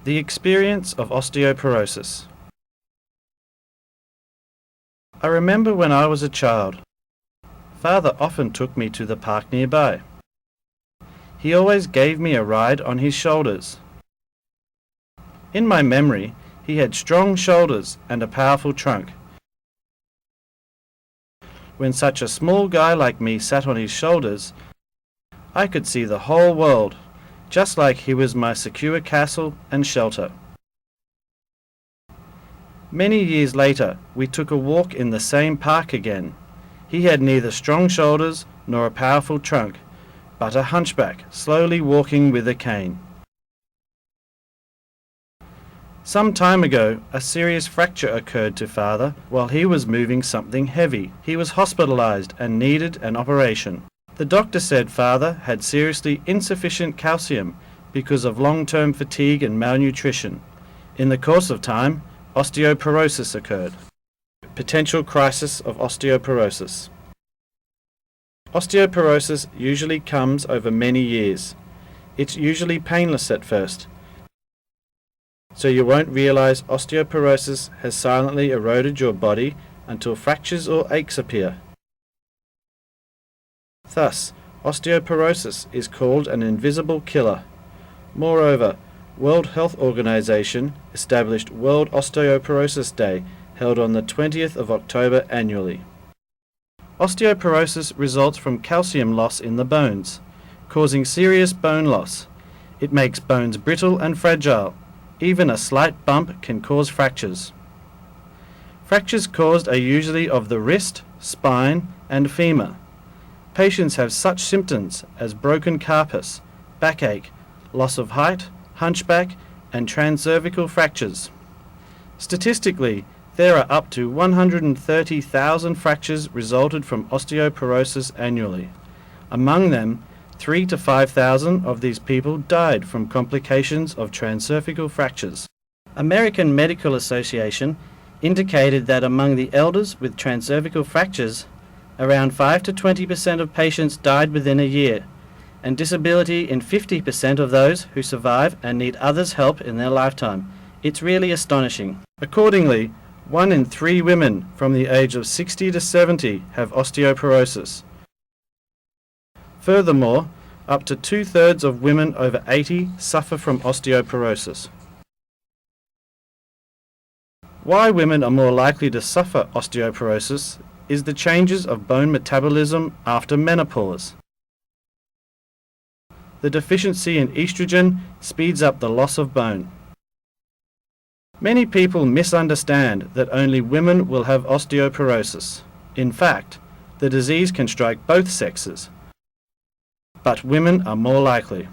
The experience of osteoporosis. I remember when I was a child, Father often took me to the park nearby. He always gave me a ride on his shoulders. In my memory, he had strong shoulders and a powerful trunk. When such a small guy like me sat on his shoulders, I could see the whole world, just like he was my secure castle and shelter. Many years later, we took a walk in the same park again. He had neither strong shoulders nor a powerful trunk, but a hunchback, slowly walking with a cane. Some time ago, a serious fracture occurred to Father while he was moving something heavy. He was hospitalized and needed an operation. The doctor said Father had seriously insufficient calcium because of long-term fatigue and malnutrition. In the course of time, osteoporosis occurred. Potential crisis of osteoporosis. Osteoporosis usually comes over many years. It's usually painless at first, so you won't realize osteoporosis has silently eroded your body until fractures or aches appear. Thus, osteoporosis is called an invisible killer. Moreover, World Health Organization established World Osteoporosis Day, held on the 20th of October annually. Osteoporosis results from calcium loss in the bones, causing serious bone loss. It makes bones brittle and fragile. Even a slight bump can cause fractures. Fractures caused are usually of the wrist, spine, and femur. Patients have such symptoms as broken carpus, backache, loss of height, hunchback, and transcervical fractures. Statistically, there are up to 130,000 fractures resulted from osteoporosis annually. Among them, 3,000 to 5,000 of these people died from complications of transcervical fractures. American Medical Association indicated that among the elders with transcervical fractures, around 5 to 20% of patients died within a year, and disability in 50% of those who survive and need others' help in their lifetime. It's really astonishing. Accordingly, 1 in 3 women from the age of 60 to 70 have osteoporosis. Furthermore, up to 2/3 of women over 80 suffer from osteoporosis. Why women are more likely to suffer osteoporosis is the changes of bone metabolism after menopause. The deficiency in estrogen speeds up the loss of bone. Many people misunderstand that only women will have osteoporosis. In fact, the disease can strike both sexes, but women are more likely.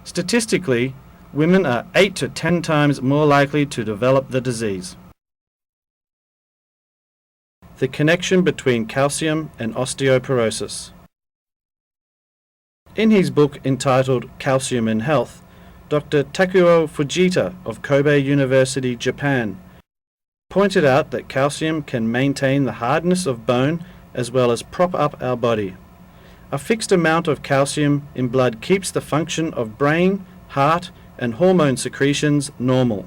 Statistically, women are 8 to 10 times more likely to develop the disease. The connection between calcium and osteoporosis. In his book entitled Calcium in Health, Dr. Takuo Fujita of Kobe University, Japan, pointed out that calcium can maintain the hardness of bone as well as prop up our body. A fixed amount of calcium in blood keeps the function of brain, heart, and hormone secretions normal.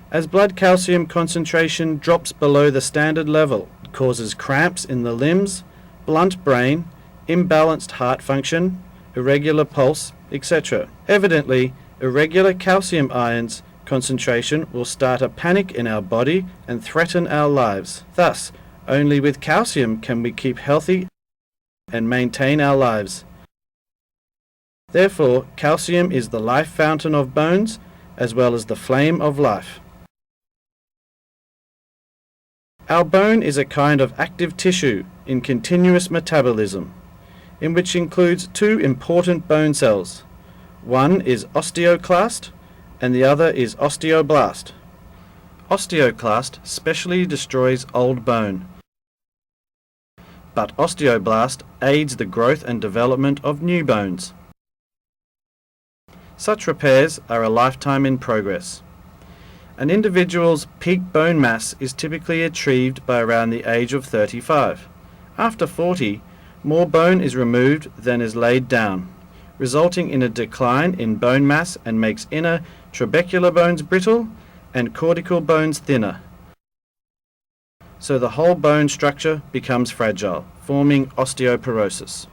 As blood calcium concentration drops below the standard level, it causes cramps in the limbs, blunt brain, imbalanced heart function, irregular pulse, etc. Evidently, irregular calcium ions concentration will start a panic in our body and threaten our lives. Thus, only with calcium can we keep healthy and maintain our lives. Therefore, calcium is the life fountain of bones as well as the flame of life. Our bone is a kind of active tissue in continuous metabolism, in which includes 2 important bone cells. One is osteoclast and the other is osteoblast. Osteoclast specially destroys old bone, but osteoblast aids the growth and development of new bones. Such repairs are a lifetime in progress. An individual's peak bone mass is typically achieved by around the age of 35. After 40, more bone is removed than is laid down, resulting in a decline in bone mass and makes inner trabecular bones brittle and cortical bones thinner. So the whole bone structure becomes fragile, forming osteoporosis.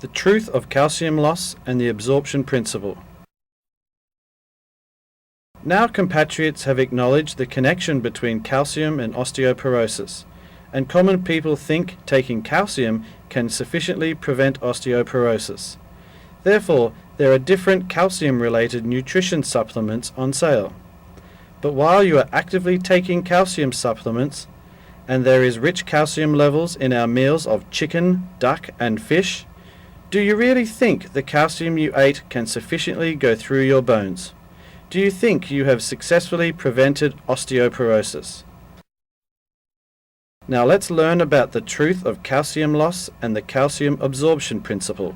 The truth of calcium loss and the absorption principle. Now compatriots have acknowledged the connection between calcium and osteoporosis, and common people think taking calcium can sufficiently prevent osteoporosis. Therefore, there are different calcium-related nutrition supplements on sale. But while you are actively taking calcium supplements, and there is rich calcium levels in our meals of chicken, duck and fish, do you really think the calcium you ate can sufficiently go through your bones? Do you think you have successfully prevented osteoporosis? Now let's learn about the truth of calcium loss and the calcium absorption principle.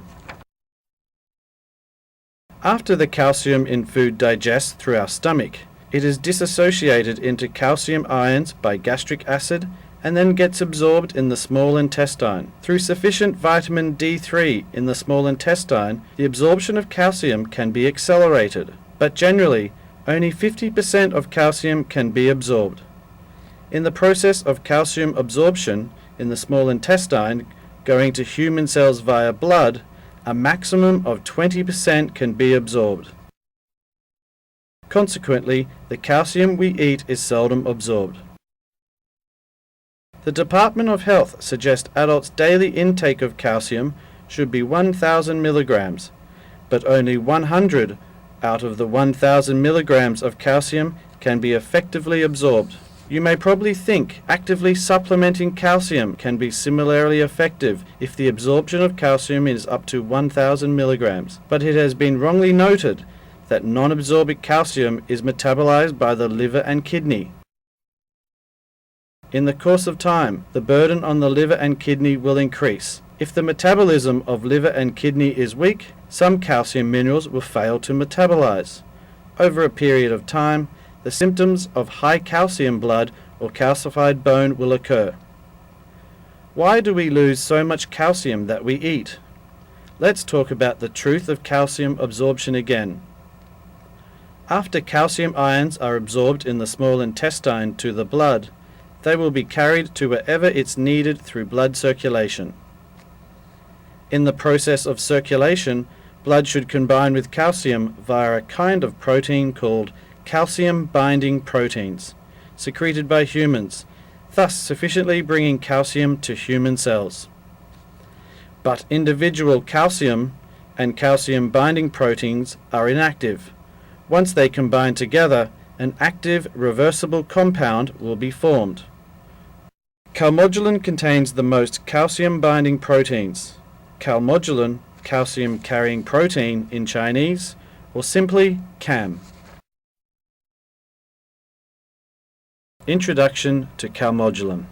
After the calcium in food digests through our stomach, it is dissociated into calcium ions by gastric acid and then gets absorbed in the small intestine. Through sufficient vitamin D3 in the small intestine, the absorption of calcium can be accelerated, but generally, only 50% of calcium can be absorbed. In the process of calcium absorption in the small intestine going to human cells via blood, a maximum of 20% can be absorbed. Consequently, the calcium we eat is seldom absorbed. The Department of Health suggests adults' daily intake of calcium should be 1,000 milligrams, but only 100 out of the 1,000 milligrams of calcium can be effectively absorbed. You may probably think actively supplementing calcium can be similarly effective if the absorption of calcium is up to 1,000 milligrams, but it has been wrongly noted that non-absorbic calcium is metabolized by the liver and kidney. In the course of time, the burden on the liver and kidney will increase. If the metabolism of liver and kidney is weak, some calcium minerals will fail to metabolize. Over a period of time, the symptoms of high calcium blood or calcified bone will occur. Why do we lose so much calcium that we eat? Let's talk about the truth of calcium absorption again. After calcium ions are absorbed in the small intestine to the blood, they will be carried to wherever it's needed through blood circulation. In the process of circulation, blood should combine with calcium via a kind of protein called calcium-binding proteins, secreted by humans, thus sufficiently bringing calcium to human cells. But individual calcium and calcium-binding proteins are inactive. Once they combine together, an active reversible compound will be formed. Calmodulin contains the most calcium-binding proteins. Calmodulin, calcium-carrying protein in Chinese, or simply CaM. Introduction to Calmodulin.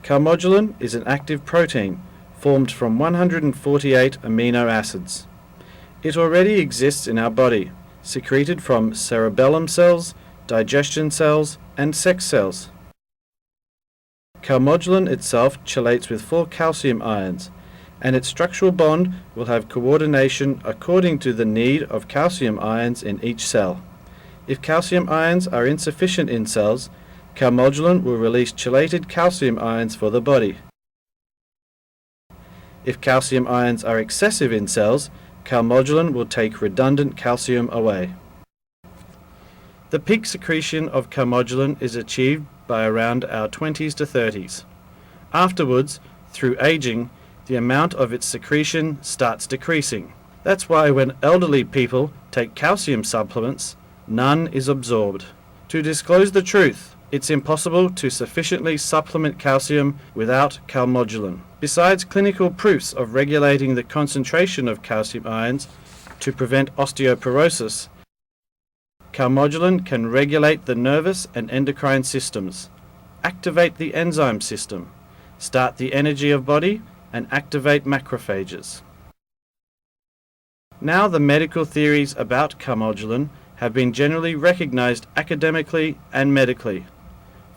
Calmodulin is an active protein formed from 148 amino acids. It already exists in our body, secreted from cerebellum cells, digestion cells, and sex cells. Calmodulin itself chelates with 4 calcium ions, and its structural bond will have coordination according to the need of calcium ions in each cell. If calcium ions are insufficient in cells, Calmodulin will release chelated calcium ions for the body. If calcium ions are excessive in cells, Calmodulin will take redundant calcium away. The peak secretion of Calmodulin is achieved by around our 20s to 30s. Afterwards, through aging, the amount of its secretion starts decreasing. That's why when elderly people take calcium supplements, none is absorbed. To disclose the truth, it's impossible to sufficiently supplement calcium without Calmodulin. Besides clinical proofs of regulating the concentration of calcium ions to prevent osteoporosis, Calmodulin can regulate the nervous and endocrine systems, activate the enzyme system, start the energy of body, and activate macrophages. Now the medical theories about Calmodulin have been generally recognized academically and medically.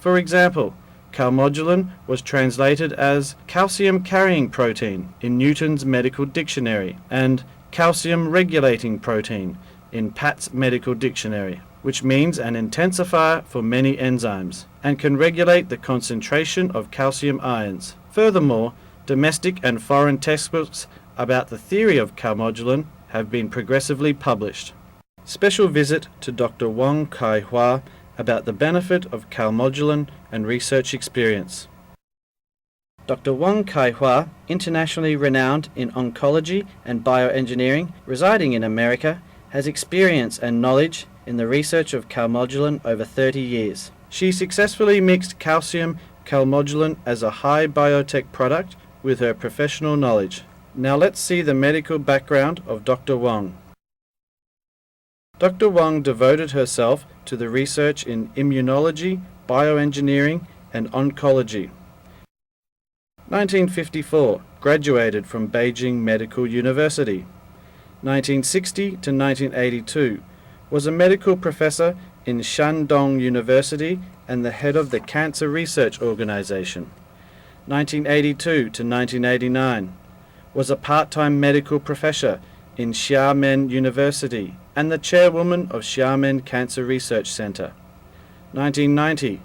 For example, Calmodulin was translated as calcium carrying protein in Newton's Medical Dictionary and calcium regulating protein in Pat's Medical Dictionary, which means an intensifier for many enzymes and can regulate the concentration of calcium ions. Furthermore, domestic and foreign textbooks about the theory of calmodulin have been progressively published. Special visit to Dr. Wang Kai-hua about the benefit of calmodulin and research experience. Dr. Wang Kai-hua, internationally renowned in oncology and bioengineering, residing in America, has experience and knowledge in the research of calmodulin over 30 years. She successfully mixed calcium calmodulin as a high biotech product with her professional knowledge. Now let's see the medical background of Dr. Wang. Dr. Wang devoted herself to the research in immunology, bioengineering, and oncology. 1954, graduated from Beijing Medical University. 1960 to 1982, was a medical professor in Shandong University and the head of the Cancer Research Organization. 1982 to 1989, was a part-time medical professor in Xiamen University and the chairwoman of Xiamen Cancer Research Center. 1990,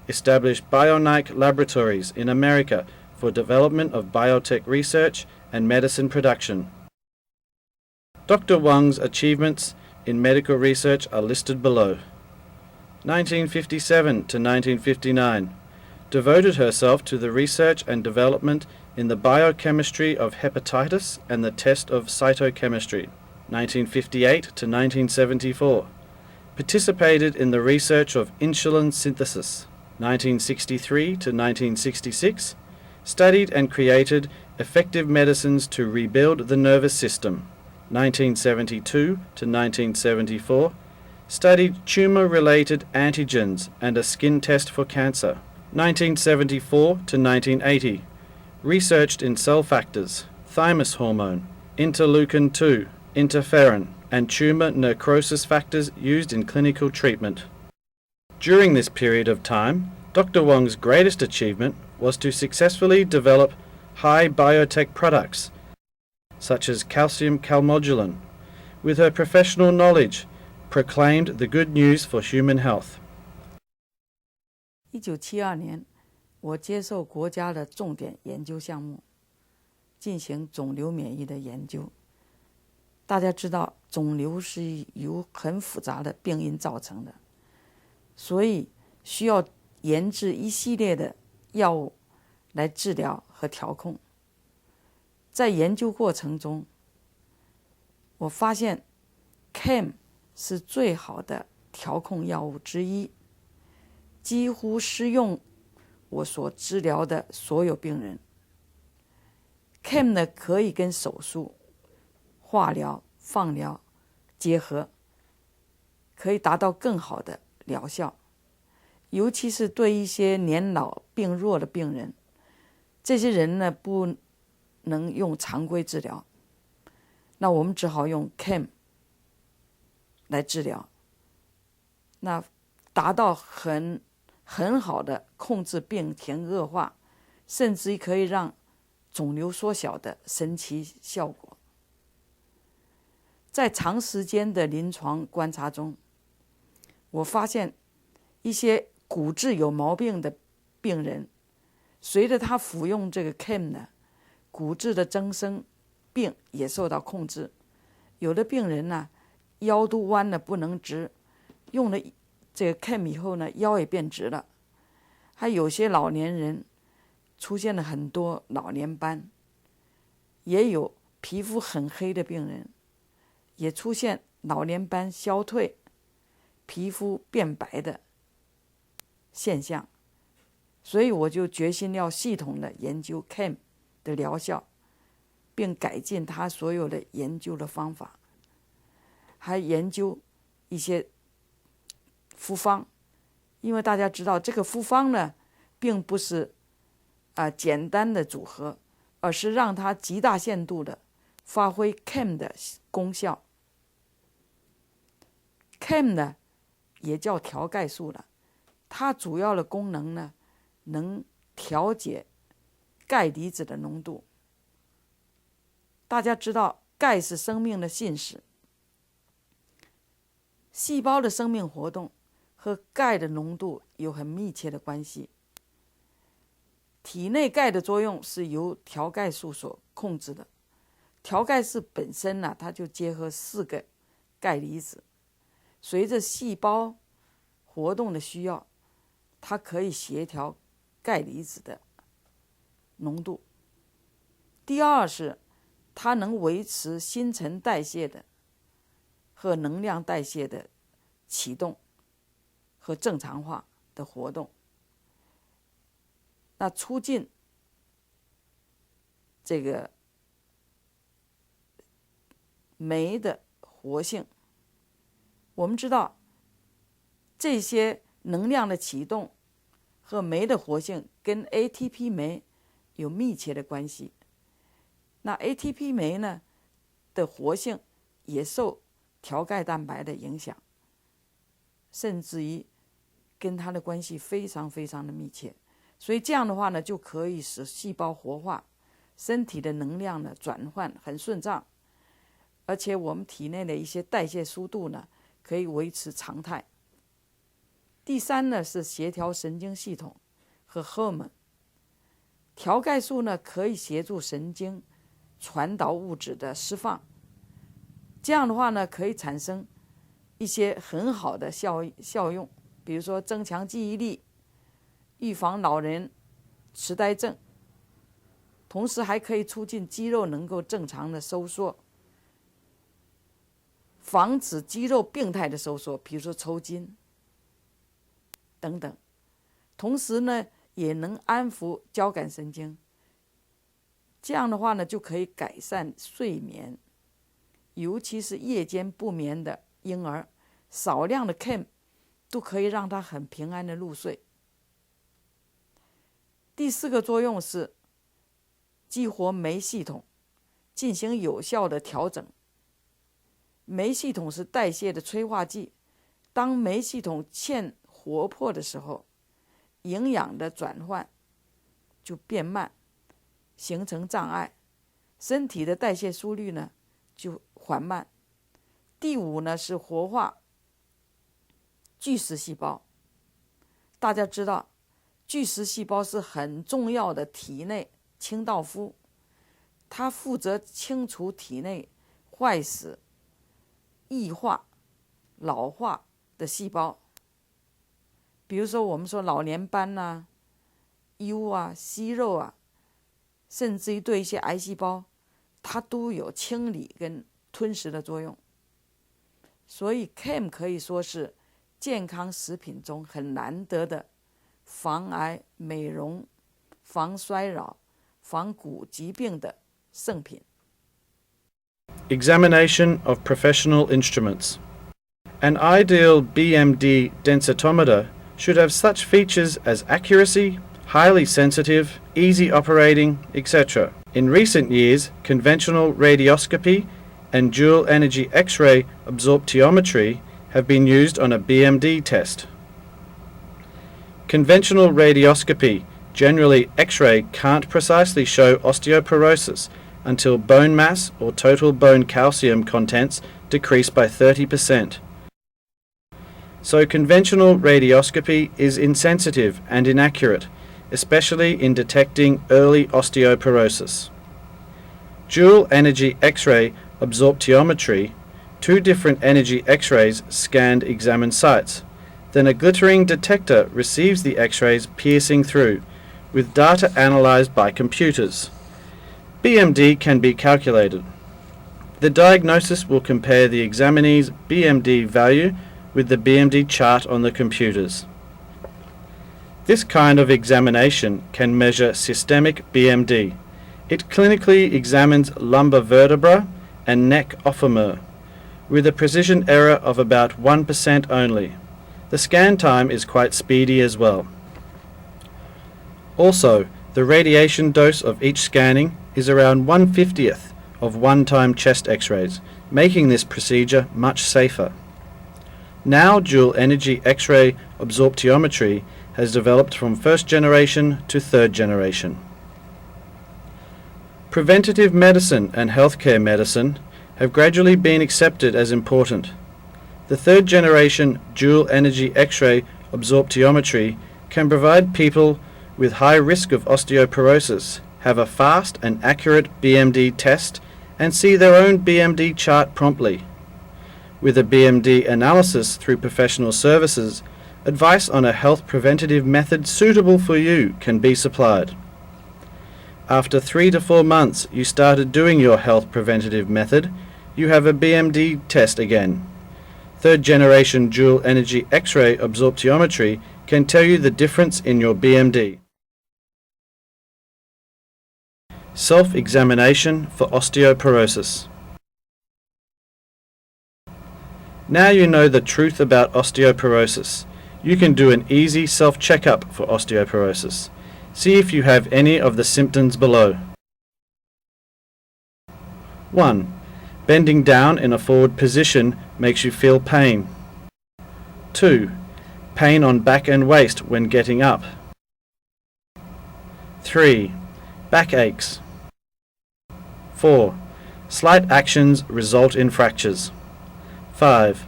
established BioNike Laboratories in America for development of biotech research and medicine production. Dr. Wang's achievements in medical research are listed below. 1957 to 1959, devoted herself to the research and development in the biochemistry of hepatitis and the test of cytochemistry. 1958 to 1974, participated in the research of insulin synthesis. 1963 to 1966, studied and created effective medicines to rebuild the nervous system. 1972 to 1974, studied tumor-related antigens and a skin test for cancer. 1974 to 1980, researched in cell factors, thymus hormone, interleukin-2, interferon, and tumor necrosis factors used in clinical treatment. During this period of time, Dr. Wang's greatest achievement was to successfully develop high biotech products, such as calcium calmodulin, with her professional knowledge, proclaimed the good news for human health. 1972年，我接受国家的重点研究项目，进行肿瘤免疫的研究。大家知道，肿瘤是由很复杂的病因造成的，所以需要研制一系列的药物来治疗和调控。在研究过程中，我发现 CaM 是最好的调控药物之一，几乎适用我所治疗的所有病人。CaM 呢，可以跟手术、化疗、放疗结合，可以达到更好的疗效，尤其是对一些年老病弱的病人，这些人呢不能用常规治疗，那我们只好用 CaM 来治疗，那达到很好的控制病情恶化，甚至可以让肿瘤缩小的神奇效果。在长时间的临床观察中，我发现一些骨质有毛病的病人，随着他服用这个 CaM 呢，骨质的增生病也受到控制。有的病人呢，腰都弯了不能直，用了这个 CaM 以后呢，腰也变直了。还有些老年人出现了很多老年斑，也有皮肤很黑的病人，也出现老年斑消退、皮肤变白的现象。所以我就决心要系统的研究 CaM 的疗效，并改进它所有的研究的方法，还研究一些复方。因为大家知道这个复方呢，并不是简单的组合，而是让它极大限度的发挥 CaM 的功效。CaM 呢，也叫调钙素了，它主要的功能呢，能调节钙离子的浓度。大家知道，钙是生命的信使，细胞的生命活动和钙的浓度有很密切的关系。体内钙的作用是由调钙素所控制的。调钙素本身呢，它就结合4个钙离子，随着细胞活动的需要，它可以协调钙离子的浓度。第二是它能维持新陈代谢的和能量代谢的启动和正常化的活动，那促进这个酶的活性。我们知道这些能量的启动和酶的活性跟 ATP 酶有密切的关系。那 ATP 酶呢的活性也受调钙蛋白的影响，甚至于跟它的关系非常非常的密切。所以这样的话呢，就可以使细胞活化，身体的能量呢转换很顺畅，而且我们体内的一些代谢速度呢可以维持常态。第三呢是协调神经系统和荷尔蒙。调钙素呢可以协助神经传导物质的释放，这样的话呢可以产生一些很好的效用，比如说增强记忆力，预防老人痴呆症，同时还可以促进肌肉能够正常的收缩，防止肌肉病态的收缩，比如说抽筋等等。同时呢也能安抚交感神经，这样的话呢就可以改善睡眠，尤其是夜间不眠的婴儿，少量的 CaM 都可以让他很平安的入睡。第4个作用是激活酶系统，进行有效的调整。酶系统是代谢的催化剂，当酶系统欠活泼的时候，营养的转换就变慢，形成障碍，身体的代谢速率呢就缓慢。第5呢是活化巨噬细胞。大家知道巨噬细胞是很重要的体内清道夫，它负责清除体内坏死、异化、老化的细胞。比如说我们说老年斑啊、疣啊、息肉啊，甚至于对一些癌细胞，它都有清理跟吞食的作用。所以 CaM 可以说是健康食品中很难得的防癌、美容、防衰老、防骨疾病的圣品。 Examination of professional instruments. An ideal BMD densitometer should have such features as accuracy, highly sensitive, easy operating, etc. In recent years, conventional radioscopy and dual energy X-ray absorptiometry have been used on a BMD test. Conventional radioscopy, generally X-ray, can't precisely show osteoporosis until bone mass or total bone calcium contents decrease by 30%. So conventional radioscopy is insensitive and inaccurate, especially in detecting early osteoporosis. Dual energy X-ray absorptiometry, 2 different energy X-rays scanned examined sites. Then a glittering detector receives the X-rays piercing through, with data analyzed by computers. BMD can be calculated. The diagnosis will compare the examinee's BMD value with the BMD chart on the computers. This kind of examination can measure systemic BMD. It clinically examines lumbar vertebra and neck ophemur, with a precision error of about 1% only. The scan time is quite speedy as well. Also, the radiation dose of each scanning is around 1/50th of one-time chest X-rays, making this procedure much safer. Now dual energy X-ray absorptiometry has developed from first generation to third generation. Preventative medicine and healthcare medicine have gradually been accepted as important. The third generation dual energy X-ray absorptiometry can provide people with high risk of osteoporosis have a fast and accurate BMD test and see their own BMD chart promptly. With a BMD analysis through professional services, advice on a health preventative method suitable for you can be supplied. After 3 to 4 months you started doing your health preventative method, you have a BMD test again. Third generation dual energy X-ray absorptiometry can tell you the difference in your BMD. Self-examination for osteoporosis. Now you know the truth about osteoporosis. You can do an easy self-checkup for osteoporosis. See if you have any of the symptoms below. 1. Bending down in a forward position makes you feel pain. 2. Pain on back and waist when getting up. 3. Backaches. 4. Slight actions result in fractures. 5.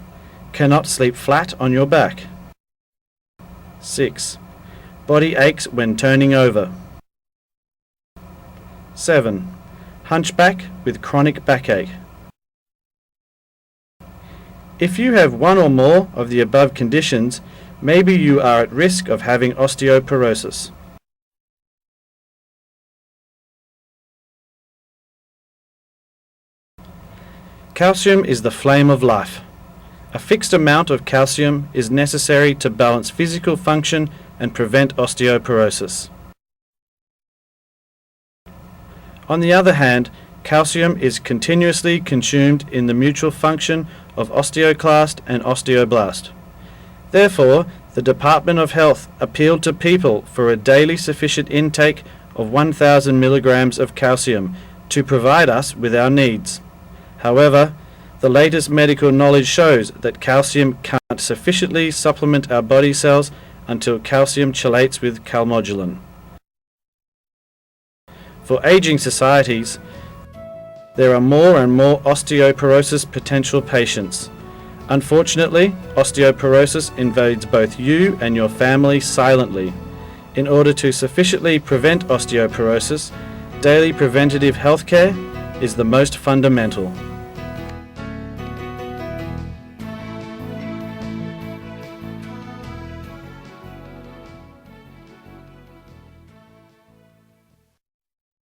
Cannot sleep flat on your back. 6. Body aches when turning over. 7. Hunchback with chronic backache. If you have one or more of the above conditions, maybe you are at risk of having osteoporosis. Calcium is the flame of life. A fixed amount of calcium is necessary to balance physical function and prevent osteoporosis. On the other hand, calcium is continuously consumed in the mutual function of osteoclast and osteoblast. Therefore, the Department of Health appealed to people for a daily sufficient intake of 1,000 milligrams of calcium to provide us with our needs. However, the latest medical knowledge shows that calcium can't sufficiently supplement our body cells until calcium chelates with Calmodulin. For aging societies, there are more and more osteoporosis potential patients. Unfortunately, osteoporosis invades both you and your family silently. In order to sufficiently prevent osteoporosis, daily preventative healthcare is the most fundamental.